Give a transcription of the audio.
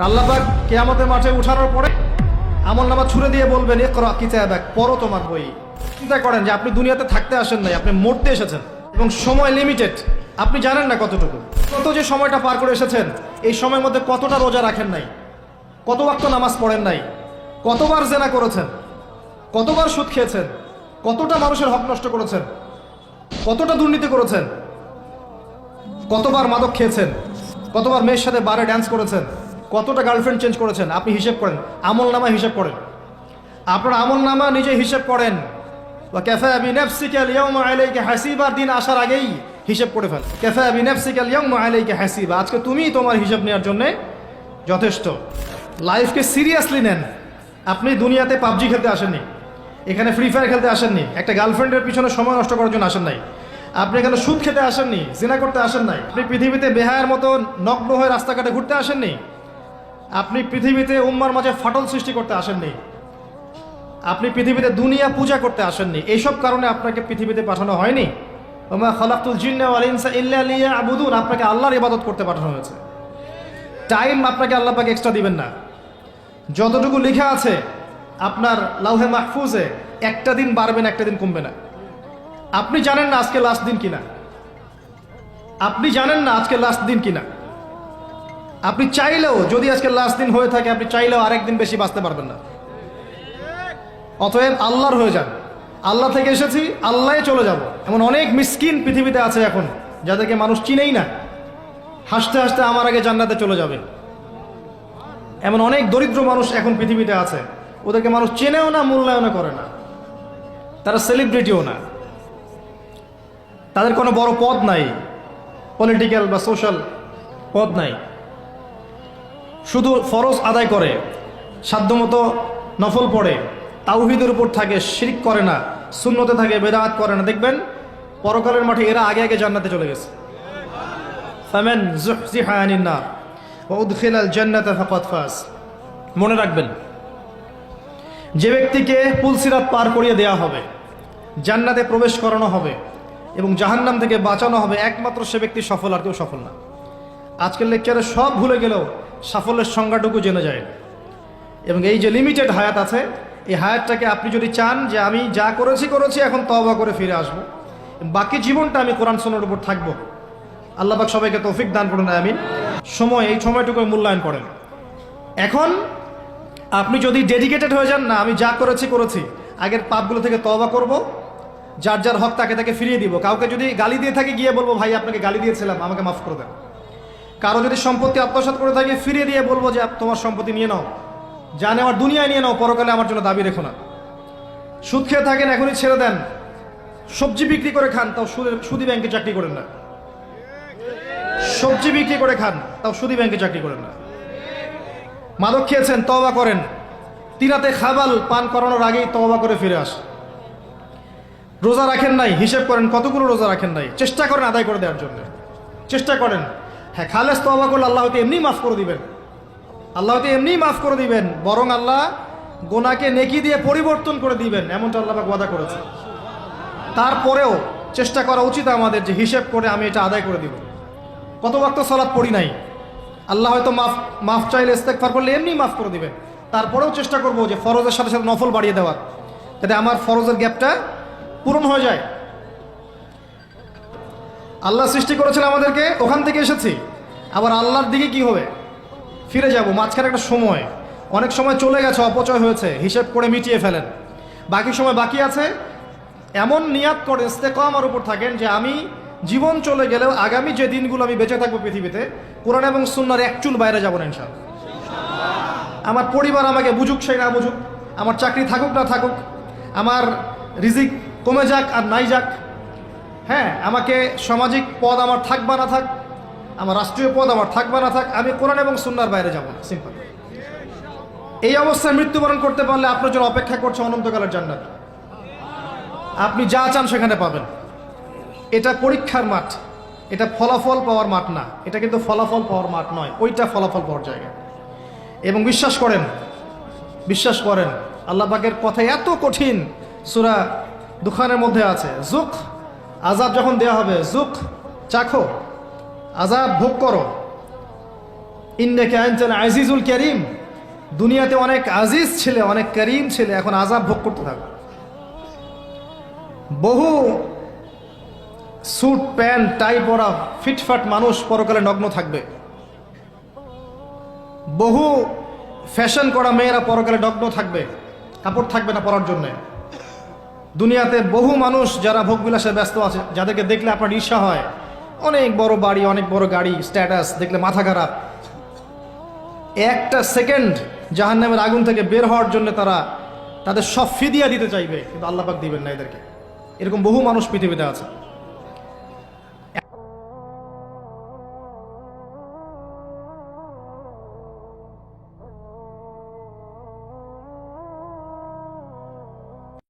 আল্লাহ পাক কিয়ামতের মাঠে উঠানোর পরে আমলনামা ছুড়ে দিয়ে বলবেন ইকরা কিতাবাক, পড়ো তোমার বই। চিন্তা করেন যে আপনি দুনিয়াতে থাকতে আসেন নাই, আপনি মরতে এসেছেন এবং সময় লিমিটেড, আপনি জানেন না কতটুকু। কত যে সময়টা পার করে এসেছেন, এই সময়ের মধ্যে কতটা রোজা রাখেন নাই, কত ওয়াক্ত নামাজ পড়েন নাই, কতবার জেনা করেছেন, কতবার সুদ খেয়েছেন, কতটা মানুষের হক নষ্ট করেছেন, কতটা দুর্নীতি করেছেন, কতবার মাদক খেয়েছেন, কতবার মেয়ের সাথে বারে ড্যান্স করেছেন, কতটা গার্লফ্রেন্ড চেঞ্জ করেছেন। আপনি হিসেব করেন, আমল নামা হিসেব করেন, আপনার আমল নামা নিজে হিসেব করেন। কাফা বিনাফসিকা আল-ইয়াওমা আলাইকা হাসিবা, দিন আসার আগেই হিসেব করে ফেল। কাফা বিনাফসিকা আল-ইয়াওমা আলাইকা হাসিবা, আজকে তুমিই তোমার হিসাব নেওয়ার জন্য যথেষ্ট। লাইফকে সিরিয়াসলি নেন। আপনি দুনিয়াতে পাবজি খেলতে আসেননি, এখানে ফ্রি ফায়ার খেলতে আসেননি, একটা গার্লফ্রেন্ডের পিছনে সময় নষ্ট করার জন্য আসেন নাই, আপনি এখানে সুদ খেতে আসেননি, জিনা করতে আসেন নাই, আপনি পৃথিবীতে বেহায়ার মতো নগ্ন হয়ে রাস্তাঘাটে ঘুরতে আসেননি, আপনি পৃথিবীতে উম্মার মাঝে ফাটল সৃষ্টি করতে আসেননি, আপনি পৃথিবীতে দুনিয়া পূজা করতে আসেননি। এইসব কারণে আপনাকে পৃথিবীতে পাঠানো হয়নি। ওমা খালাকতুল জিন্না ওয়াল ইনসা ইল্লা লিয়াবুদুন, আপনাকে আল্লাহর ইবাদত করতে পাঠানো হয়েছে। টাইম আপনাকে আল্লাহ পাক এক্সট্রা দিবেন না। যতটুকু লেখা আছে আপনার লাউহে মাহফুজে, একটা দিন বাড়বেন, একটা দিন কমবে না। আপনি জানেন না আজকে লাস্ট দিন কিনা, আপনি জানেন না আজকে লাস্ট দিন কিনা। আপনি চাইলেও, যদি আজকে লাস্ট দিন হয়ে থাকে, আপনি চাইলেও আরেকদিন বেশি বাঁচতে পারবেন না। অতএব আল্লাহর হয়ে যান। আল্লাহ থেকে এসেছি, আল্লাহে চলে যাব। এমন অনেক মিসকিন পৃথিবীতে আছে এখন, যাদেরকে মানুষ চিনেই না, হাসতে হাসতে আমার আগে জান্নাতে চলে যাবে। এমন অনেক দরিদ্র মানুষ এখন পৃথিবীতে আছে, ওদেরকে মানুষ চেনেও না, মূল্যায়নও করে না, তারা সেলিব্রিটিও না, তাদের কোনো বড় পদ নাই, পলিটিক্যাল বা সোশ্যাল পদ নাই, শুধু ফরজ আদায় করে, সাধ্যমতো নফল পড়ে, তাওহীদের উপর থাকে, শিরক করে না, সুন্নতে থাকে, বেদাত করে না। দেখবেন পরকালের মাঠে এরা আগে আগে জান্নাতে চলে গেছে। ফামান যুহজিহা আনিন নার ওয়া উদখিলাল জান্নাতা ফাকাদ ফাজ। মনে রাখবেন, যে ব্যক্তিকে পুলসিরাত পার করিয়ে দেওয়া হবে, জান্নাতে প্রবেশ করানো হবে এবং জাহান্নাম থেকে বাঁচানো হবে, একমাত্র সে ব্যক্তি সফল, আর কেউ সফল না। আজকের লেকচারে সব ভুলে গেলেও সাফল্যের সংজ্ঞাটুকু জেনে যায়। এবং এই যে লিমিটেড হায়াত আছে, এই হায়াতটাকে আপনি যদি চান যে আমি যা করেছি এখন তওবা করে ফিরে আসব, বাকি জীবনটা আমি কোরআন সুন্নাহর উপর থাকবো, আল্লাহ পাক সবাইকে তৌফিক দান করুন, আমিন। এই সময়টুকু মূল্যায়ন করেন। এখন আপনি যদি ডেডিকেটেড হয়ে যান, না আমি যা করেছি, আগের পাপগুলো থেকে তওবা করব, যার যার হক তাকে ফিরিয়ে দিব। কাউকে যদি গালি দিয়ে থাকি, গিয়ে বলবো ভাই আপনাকে গালি দিয়েছিলাম, আমাকে মাফ করে দেন। কারো যদি সম্পত্তি আত্মসাৎ করে থাকে, ফিরিয়ে দিয়ে বলবো যে তোমার সম্পত্তি নিয়ে নাও, যা নেওয়ার দুনিয়ায় নিয়ে নাও, পরকালে আমার জন্য দাবি রেখো না। সুদ খেয়ে থাকেন, এখনই ছেড়ে দেন। সবজি বিক্রি করে খান, তাও সুদি ব্যাংকে চাকরি করেন না। সবজি বিক্রি করে খান, তাও সুদি ব্যাংকে চাকরি করেন না। মাদক খেয়েছেন, তওবা করেন। তিরাতে খাবাল পান করানোর আগেই তওবা করে ফিরে আস। রোজা রাখেন নাই, হিসেব করেন কতগুলো রোজা রাখেন নাই, চেষ্টা করেন আদায় করে দেওয়ার জন্য, চেষ্টা করেন। হ্যাঁ, খালেস তওবা করলে আল্লাহ হয়তো এমনি মাফ করে দিবেন, আল্লাহ হয়তো এমনি মাফ করে দিবেন, বরং আল্লাহ গোনাকে নেকি দিয়ে পরিবর্তন করে দিবেন, এমনটা আল্লাহ পাক ওয়াদা করেছে। তারপরেও চেষ্টা করা উচিত আমাদের যে হিসেব করে আমি এটা আদায় করে দিব। কত ওয়াক্ত সালাত পড়ি নাই, আল্লাহ হয়তো মাফ চাইলে ইস্তেগফার করলে এমনি মাফ করে দিবেন। তারপরেও চেষ্টা করব যে ফরজের সাথে সাথে নফল বাড়িয়ে দেওয়ার, যাতে আমার ফরজের গ্যাপটা পূরণ হয়ে যায়। আল্লাহ সৃষ্টি করেছেন আমাদেরকে, ওখান থেকে এসেছি, আবার আল্লাহর দিকে কি হবে, ফিরে যাব। মাঝখানে একটা সময়, অনেক সময় চলে গেছে, অপচয় হয়েছে, হিসেব করে মিটিয়ে ফেলেন। বাকি সময় বাকি আছে, এমন নিয়াত করে ইস্তেকামার উপর থাকেন যে আমি জীবন চলে গেলেও আগামী যে দিনগুলো আমি বেঁচে থাকবো পৃথিবীতে, কোরআন এবং সুন্নাহর এক চুল বাইরে যাব না ইনশাআল্লাহ। আমার পরিবার আমাকে বুঝুক সেই না বুঝুক, আমার চাকরি থাকুক না থাকুক, আমার রিজিক কমে যাক আর নাই যাক, হ্যাঁ, আমাকে সামাজিক পদ আমার থাক বা না থাক, আমার রাষ্ট্রীয় পদ আমার থাক বা না থাক, আমি কোরআন এবং সুন্নাহর বাইরে যাব না, সিম্পল। এই অবস্থায় মৃত্যুবরণ করতে পারলে আপনার জন্য অপেক্ষা করছে অনন্তকালের জান্নাত। আপনি যা চান সেখানে পাবেন। এটা পরীক্ষার মাঠ, এটা ফলাফল পাওয়ার মাঠ না, এটা কিন্তু ফলাফল পাওয়ার মাঠ নয়, ওইটা ফলাফল পাওয়ার জায়গা। এবং বিশ্বাস করেন আল্লাহ পাকের কথা এত কঠিন, সূরা দুখানের মধ্যে আছে, যুক, আযাব যখন দেওয়া হবে, যুক, চাখো, আযাব ভোগ করো, ইন্নাকা আনতাল আজিজুল কারীম, দুনিয়াতে অনেক আজিজ ছিলে, অনেক করিম ছিলে, এখন আযাব ভোগ করতে থাকো। বহু স্যুট প্যান্ট টাই পরা ফিটফাট মানুষ পরকালে নগ্ন থাকবে। বহু ফ্যাশন করা মেয়েরা পরকালে নগ্ন থাকবে, কাপড় থাকবে না পরার জন্যে। দুনিয়াতে বহু মানুষ যারা ভোগবিলাসে ব্যস্ত আছে, যাদেরকে দেখলে আপনার ঈর্ষা হয়, অনেক বড় বাড়ি, অনেক বড় গাড়ি, স্ট্যাটাস, দেখলে মাথা খারাপ। একটা সেকেন্ড জাহান্নামের আগুন থেকে বের হওয়ার জন্য তারা তাদের সব ফিদিয়া দিতে চাইবে, কিন্তু আল্লাহ পাক দিবেন না এদেরকে। এরকম বহু মানুষ পৃথিবীতে আছে।